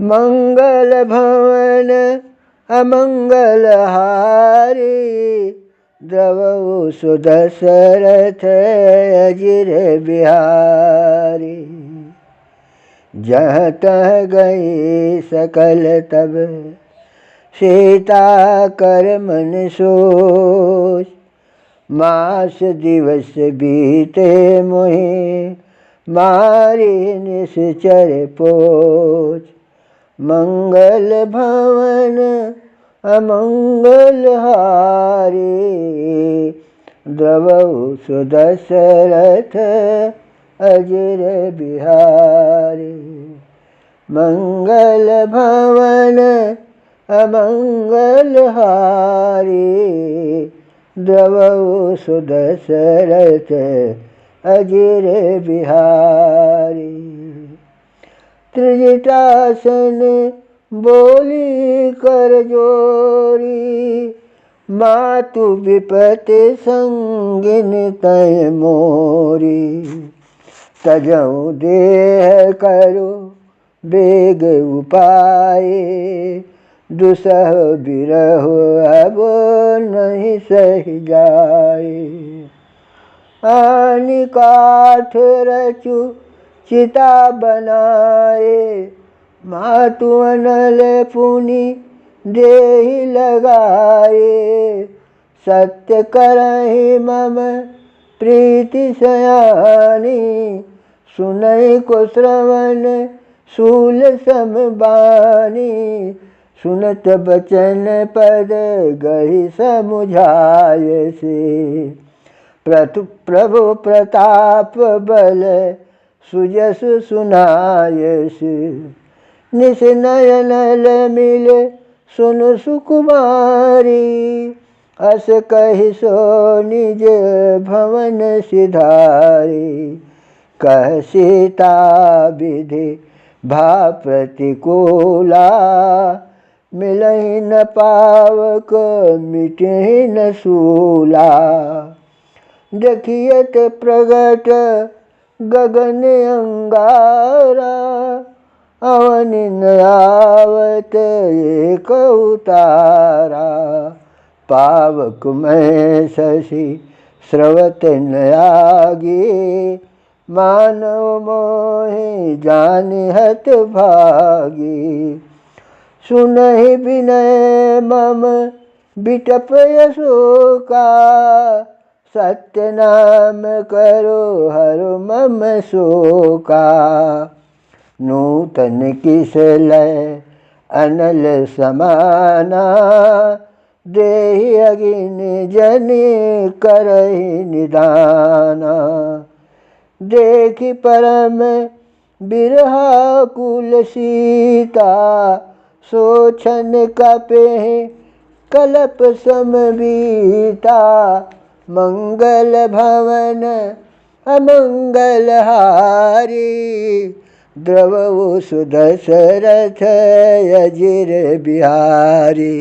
मंगल भवन अमंगल हारी, द्रवहु सुदशरथ अजिर बिहारी। जहाँ तह गई सकल तब सीता कर मन सोच, मास दिवस बीते मोहि मारी निश्चर पोच। मंगल भवन अमंगल हारी, द्रवहु सुदशरथ अजिर बिहारी। मंगल भवन अमंगल हारी, द्रवहु सुदशरथ अजिर बिहारी। त्रिजटासन बोली कर जोरी, मातु विपति संगिन तय मोरी। तजऊ देह करो बेग उपाये, दुसह बिरह अब नहीं सही जाए। आनि काठ रचु चिता बनाए, मातु अनल पुनि देहि लगाए। सत्य करहि मम प्रीति सयानी, सुनहि को श्रवण शूल समबानी। सुनत बचन पद गहि समुझाय से, प्रभु प्रताप बल सुजस सुनायस। निस नयनल मिल सुन सुकुमारी, अस कहि सो निज भवन सिधारी। कह सीता विधि भा प्रतिकूला, मिलहि न पावक मिटहि न सूला। देखियत प्रगट गगन अंगारा, अवनि न आवत एक उतारा। पावक मैं शशि स्रवत न आगे, मानव मोहि जानिहत भागी। सुनहि विनय मम बिटप अशोका, सत्य नाम करो हरु मम शोका। नूतन किस लय अनल समाना, देहि अगिनि जनि करहि निदाना। देखि परम बिरहा कुल सीता, सोचन कपेहि कलप समबीता। मंगल भवन अमंगल हारी, द्रवहु सुदशरथ अजिर बिहारी।